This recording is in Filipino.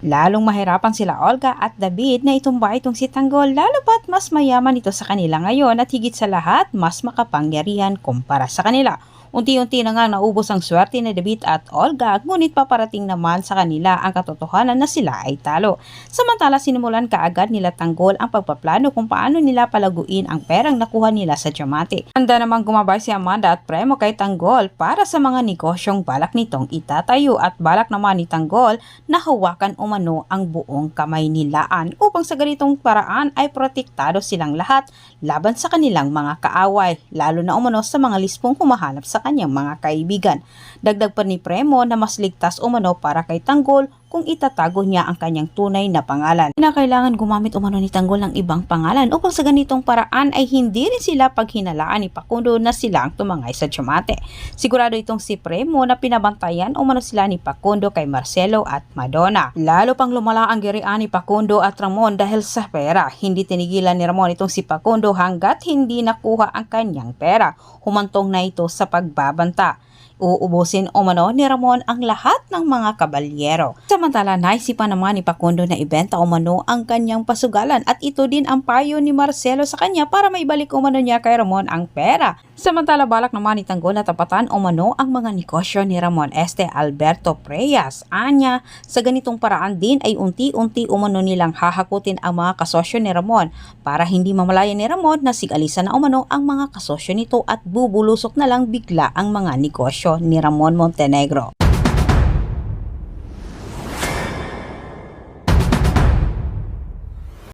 Lalong mahirapan sila Olga at David na itumba itong si Tanggol lalo pat mas mayaman ito sa kanila ngayon at higit sa lahat mas makapangyarihan kumpara sa kanila. Unti-unti na nga naubos ang swerte ni David at Olga ngunit paparating naman sa kanila ang katotohanan na sila ay talo. Samantala sinimulan kaagad nila Tanggol ang pagpaplano kung paano nila palaguin ang perang nakuha nila sa Diamante. Handa namang gumabay si Amanda at Premo kay Tanggol para sa mga negosyong balak nitong itatayo at balak naman ni Tanggol na hawakan umano ang buong kamay nilaan upang sa ganitong paraan ay protektado silang lahat laban sa kanilang mga kaaway, lalo na umano sa mga lispong humahanap sa kanyang mga kaibigan. Dagdag pa ni Premo na mas ligtas umano para kay Tanggol kung itatago niya ang kanyang tunay na pangalan. Kinakailangan gumamit umano ni Tanggol ng ibang pangalan upang sa ganitong paraan ay hindi rin sila paghinalaan ni Facundo na sila ang tumangay sa Diamante. Sigurado itong si Premo na pinabantayan umano sila ni Facundo kay Marcelo at Madonna. Lalo pang lumala ang girian ni Facundo at Ramon dahil sa pera. Hindi tinigilan ni Ramon itong si Facundo hanggat hindi nakuha ang kanyang pera. Humantong na ito sa pagbabanta. Uubusin umano ni Ramon ang lahat ng mga kabalyero. Samantala naisipan naman ni Facundo na ibenta umano ang kanyang pasugalan at ito din ang payo ni Marcelo sa kanya para maibalik umano niya kay Ramon ang pera. Samantala balak naman ni Tanggol na tapatan umano ang mga negosyo ni Ramon Alberto Preyas. Anya, sa ganitong paraan din ay unti-unti umano nilang hahakutin ang mga kasosyo ni Ramon para hindi mamalaya ni Ramon na sigalisan na umano ang mga kasosyo nito at bubulusok na lang bigla ang mga negosyo ni Ramon Montenegro.